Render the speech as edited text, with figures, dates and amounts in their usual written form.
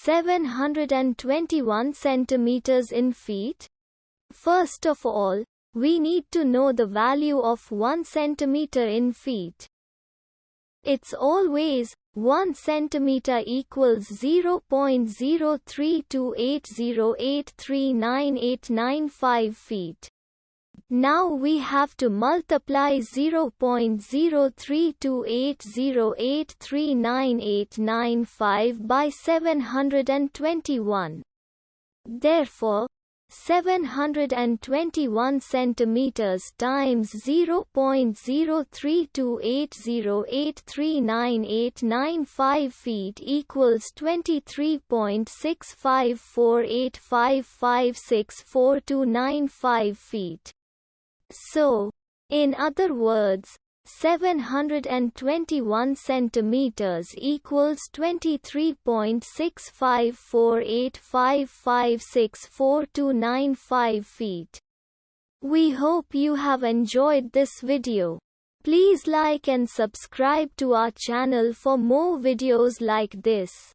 721 centimeters in feet? First of all, we need to know the value of 1 centimeter in feet. It's always 1 centimeter equals 0.03280839895 feet. Now we have to multiply 0.03280839895 by 721. Therefore, 721 centimeters times 0.03280839895 feet equals 23.6548556429 feet. So, in other words, 721 centimeters equals 23.6548556429 feet. We hope you have enjoyed this video. Please like and subscribe to our channel for more videos like this.